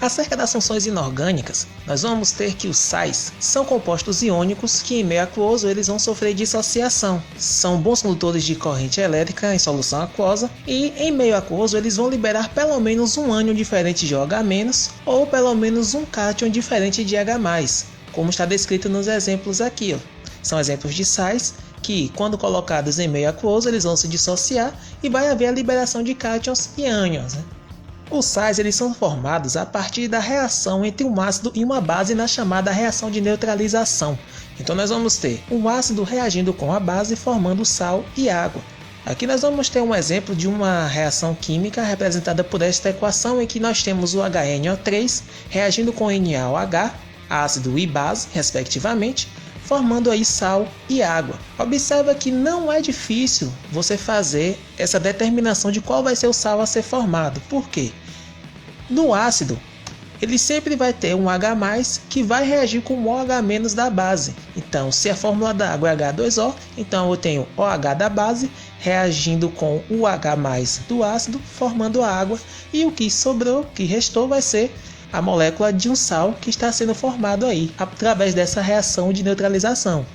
Acerca das funções inorgânicas, nós vamos ter que os sais são compostos iônicos que em meio aquoso eles vão sofrer dissociação. São bons condutores de corrente elétrica em solução aquosa e em meio aquoso eles vão liberar pelo menos um ânion diferente de OH- ou pelo menos um cátion diferente de H+, como está descrito nos exemplos aqui. São exemplos de sais que, quando colocados em meio aquoso, eles vão se dissociar e vai haver a liberação de cátions e ânions. Os sais eles são formados a partir da reação entre um ácido e uma base na chamada reação de neutralização. Então nós vamos ter um ácido reagindo com a base formando sal e água. Aqui nós vamos ter um exemplo de uma reação química representada por esta equação em que nós temos o HNO3 reagindo com NaOH, ácido e base, respectivamente, formando aí sal e água. Observa que não é difícil você fazer essa determinação de qual vai ser o sal a ser formado. Por quê? No ácido, ele sempre vai ter um H+, que vai reagir com o OH- da base. Então, se a fórmula da água é H2O, então eu tenho OH da base reagindo com o H+ do ácido, formando a água, e o que sobrou, que restou, vai ser a molécula de um sal que está sendo formado aí, através dessa reação de neutralização.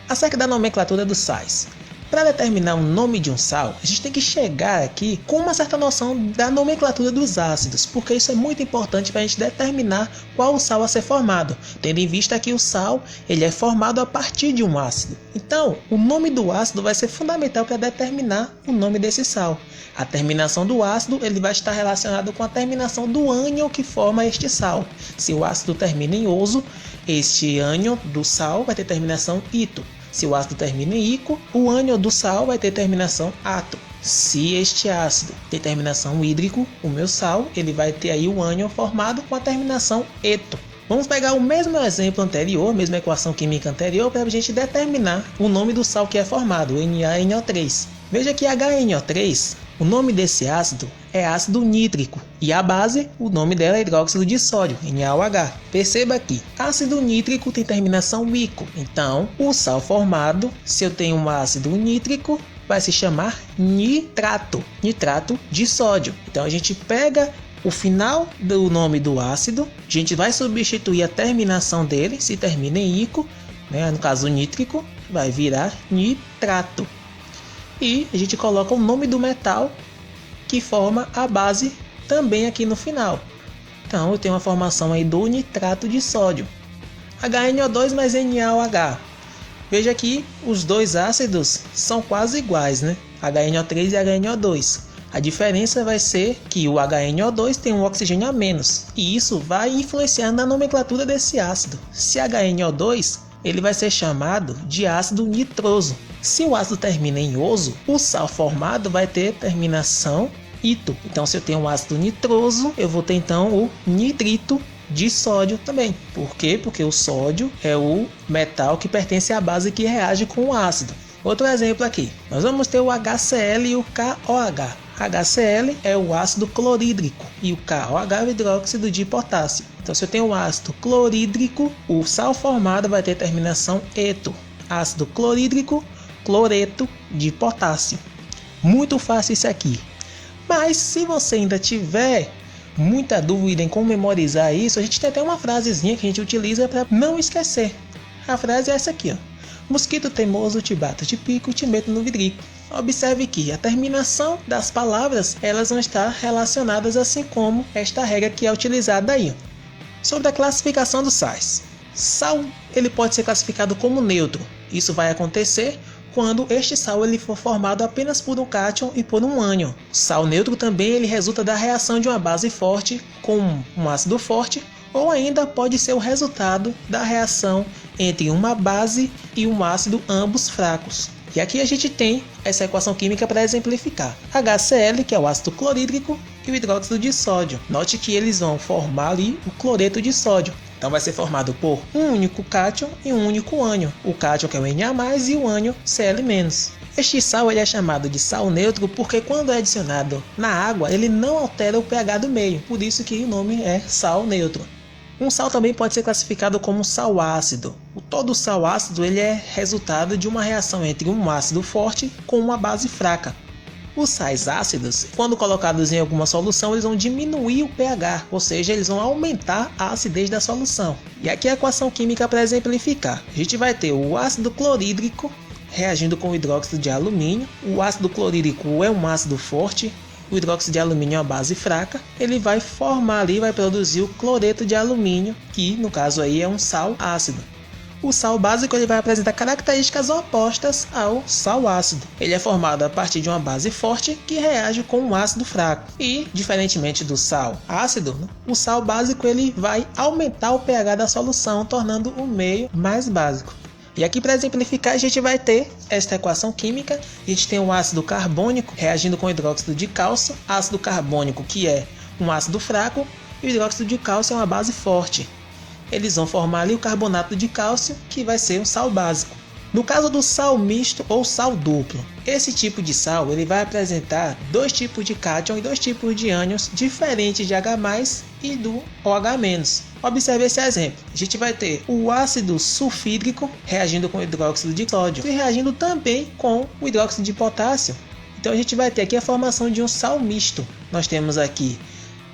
Acerca da nomenclatura dos sais. Para determinar o nome de um sal, a gente tem que chegar aqui com uma certa noção da nomenclatura dos ácidos, porque isso é muito importante para a gente determinar qual o sal a ser formado, tendo em vista que o sal ele é formado a partir de um ácido. Então, o nome do ácido vai ser fundamental para determinar o nome desse sal. A terminação do ácido ele vai estar relacionado com a terminação do ânion que forma este sal. Se o ácido termina em oso, este ânion do sal vai ter terminação ito. Se o ácido termina em ico, o ânion do sal vai ter terminação ato. Se este ácido tem terminação hídrico, o meu sal ele vai ter aí o ânion formado com a terminação eto. Vamos pegar o mesmo exemplo anterior, a mesma equação química anterior, para a gente determinar o nome do sal que é formado, o NaNO3. Veja que HNO3, o nome desse ácido é ácido nítrico e a base, o nome dela é hidróxido de sódio, NaOH. Perceba que ácido nítrico tem terminação ico, então o sal formado, se eu tenho um ácido nítrico, vai se chamar nitrato, nitrato de sódio. Então a gente pega o final do nome do ácido, a gente vai substituir a terminação dele, se termina em ico, no caso nítrico, vai virar nitrato. E a gente coloca o nome do metal que forma a base também aqui no final. Então eu tenho uma formação aí do nitrato de sódio. HNO2 mais NaOH. Veja que os dois ácidos são quase iguais, HNO3 e HNO2. A diferença vai ser que o HNO2 tem um oxigênio a menos. E isso vai influenciar na nomenclatura desse ácido. Se HNO2, ele vai ser chamado de ácido nitroso. Se o ácido termina em oso, o sal formado vai ter terminação ito. Então, se eu tenho um ácido nitroso, eu vou ter então o nitrito de sódio também. Por quê? Porque o sódio é o metal que pertence à base que reage com o ácido. Outro exemplo aqui, nós vamos ter o HCl e o KOH. HCl é o ácido clorídrico e o KOH é o hidróxido de potássio. Então, se eu tenho um ácido clorídrico, o sal formado vai ter terminação eto. Ácido clorídrico, cloreto de potássio. Muito fácil isso aqui. Mas se você ainda tiver muita dúvida em como memorizar isso, a gente tem até uma frasezinha que a gente utiliza para não esquecer. A frase é essa aqui, Mosquito teimoso, te bato de pico, te meto no vidrico. Observe que a terminação das palavras elas vão estar relacionadas assim como esta regra que é utilizada aí. Sobre a classificação dos sais. Sal ele pode ser classificado como neutro. Isso vai acontecer quando este sal ele for formado apenas por um cátion e por um ânion. O sal neutro também ele resulta da reação de uma base forte com um ácido forte, ou ainda pode ser o resultado da reação entre uma base e um ácido, ambos fracos. E aqui a gente tem essa equação química para exemplificar. HCl, que é o ácido clorídrico, e o hidróxido de sódio. Note que eles vão formar ali o cloreto de sódio. Então vai ser formado por um único cátion e um único ânion. O cátion que é o Na+, e o ânion Cl-. Este sal ele é chamado de sal neutro porque quando é adicionado na água, ele não altera o pH do meio. Por isso que o nome é sal neutro. Um sal também pode ser classificado como sal ácido. Todo sal ácido ele é resultado de uma reação entre um ácido forte com uma base fraca. Os sais ácidos, quando colocados em alguma solução, eles vão diminuir o pH, ou seja, eles vão aumentar a acidez da solução. E aqui a equação química para exemplificar. A gente vai ter o ácido clorídrico reagindo com o hidróxido de alumínio. O ácido clorídrico é um ácido forte, o hidróxido de alumínio é uma base fraca. Ele vai formar ali, vai produzir o cloreto de alumínio, que no caso aí é um sal ácido. O sal básico ele vai apresentar características opostas ao sal ácido. Ele é formado a partir de uma base forte que reage com um ácido fraco. E, diferentemente do sal ácido, o sal básico ele vai aumentar o pH da solução, tornando o meio mais básico. E aqui, para exemplificar, a gente vai ter esta equação química. A gente tem o ácido carbônico reagindo com hidróxido de cálcio. Ácido carbônico, que é um ácido fraco, e o hidróxido de cálcio é uma base forte. Eles vão formar ali o carbonato de cálcio, que vai ser um sal básico. No caso do sal misto ou sal duplo, esse tipo de sal ele vai apresentar dois tipos de cátion e dois tipos de ânions diferentes de H+, e do OH-. Observe esse exemplo. A gente vai ter o ácido sulfídrico reagindo com o hidróxido de sódio e reagindo também com o hidróxido de potássio. Então a gente vai ter aqui a formação de um sal misto. Nós temos aqui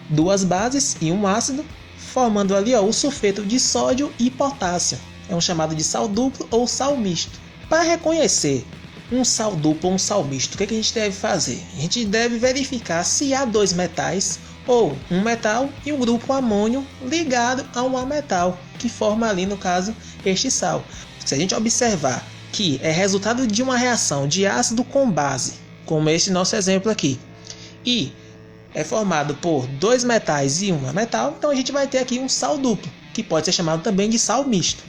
duas bases e um ácido, formando ali o sulfeto de sódio e potássio. É um chamado de sal duplo ou sal misto. Para reconhecer um sal duplo ou um sal misto, o que a gente deve fazer? A gente deve verificar se há dois metais ou um metal e um grupo amônio ligado a um ametal, que forma ali, no caso, este sal. Se a gente observar que é resultado de uma reação de ácido com base, como esse nosso exemplo aqui, e é formado por dois metais e um ametal, então a gente vai ter aqui um sal duplo, que pode ser chamado também de sal misto.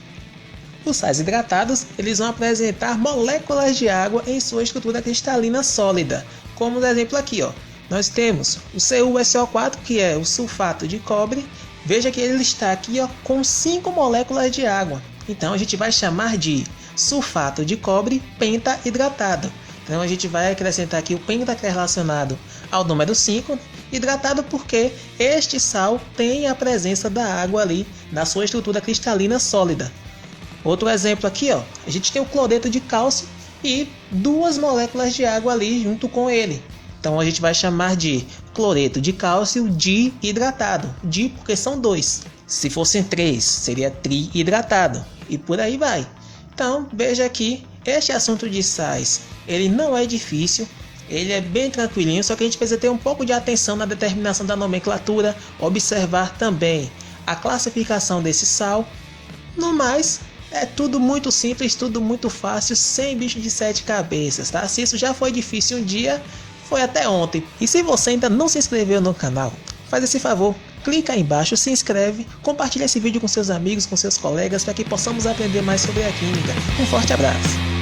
Os sais hidratados eles vão apresentar moléculas de água em sua estrutura cristalina sólida, como no exemplo aqui, nós temos o CuSO4, que é o sulfato de cobre. Veja que ele está aqui com 5 moléculas de água, então a gente vai chamar de sulfato de cobre pentahidratado. Então a gente vai acrescentar aqui o penta, que é relacionado ao número 5, hidratado porque este sal tem a presença da água ali na sua estrutura cristalina sólida. Outro exemplo aqui, a gente tem o cloreto de cálcio e 2 moléculas de água ali junto com ele. Então a gente vai chamar de cloreto de cálcio dihidratado. Di porque são 2. Se fossem 3, seria trihidratado. E por aí vai. Então veja aqui, este assunto de sais, ele não é difícil. Ele é bem tranquilinho, só que a gente precisa ter um pouco de atenção na determinação da nomenclatura, observar também a classificação desse sal. No mais, é tudo muito simples, tudo muito fácil, sem bicho de 7 cabeças, tá? Se isso já foi difícil um dia, foi até ontem. E se você ainda não se inscreveu no canal, faz esse favor, clica aí embaixo, se inscreve, compartilha esse vídeo com seus amigos, com seus colegas, para que possamos aprender mais sobre a química. Um forte abraço!